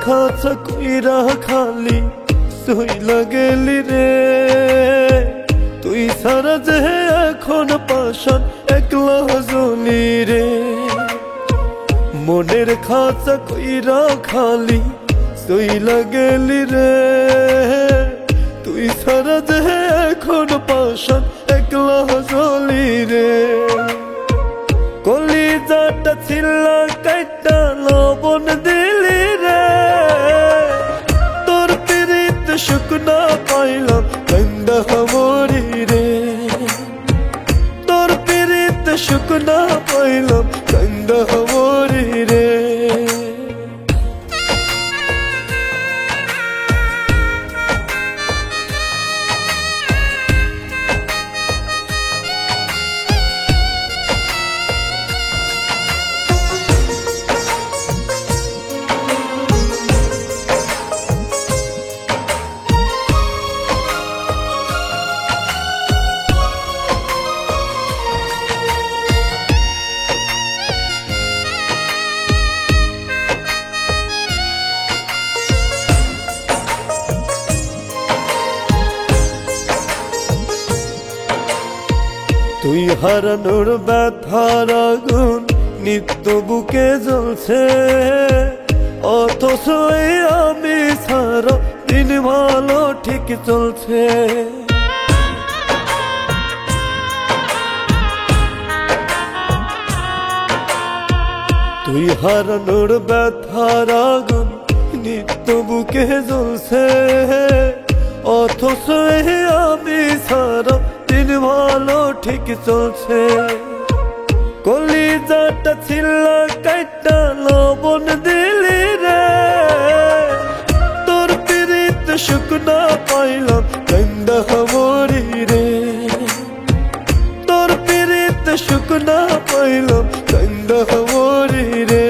খাঁচা কইরা খালি সইলা গেলি রে। তুই সারা যে এখন পাশান একলা জ্বলি রে। মনের খাঁচা কইরা খালি সইলা গেলি রে। তুই সারা যে এখন পাশান একলা জ্বলি রে। কলিজাটা ছিলা কাইটা লবণ দিলি রে। তোর পিরিত শুকনা পাইলাম কান্দা মরি রে। তোর পিরিত শুকনা পাইলাম কান্দা মরি রে। তুই হারানোর ব্যথার আগুন নিত্য বুকে জ্বলছে। অথচ আমি সারা দিন ভালো ঠিক চলছে। তুই হারানোর ব্যথার আগুন নিত্য বুকে জ্বলছে। অথচ আমি সারা দিন ভালো ঠিক চলছে। কলিজাটা ছিলা কাইটা লবণ দিলি রে। তোর পিরিত শুকনা পাইলাম কান্দা মরি রে। তোর পিরিত শুকনা পাইলাম কান্দা মরি রে।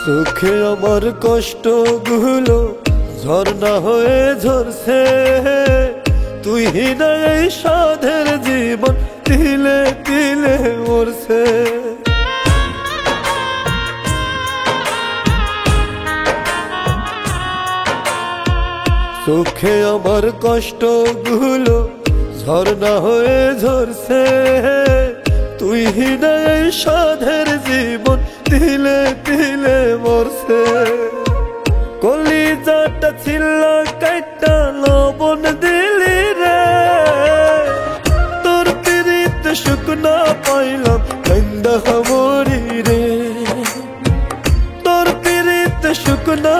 চোখে আমার কষ্ট গুলো ঝর্ণা হয়ে ঝরছে। তুই না এই সাধের জীবন তিলে তিলে মরছে। চোখে আমার কষ্ট গুলো ঝর্ণা হয়ে ঝরছে। তুই না এই সাধের জীবন তিলে তিলে মরছে। কলিজাটা ছিলা কাইটা লবণ দিলি রে। তোর পিরিত শুকনা পাইলাম কান্দা মরি রে। তোর পিরিত শুকনা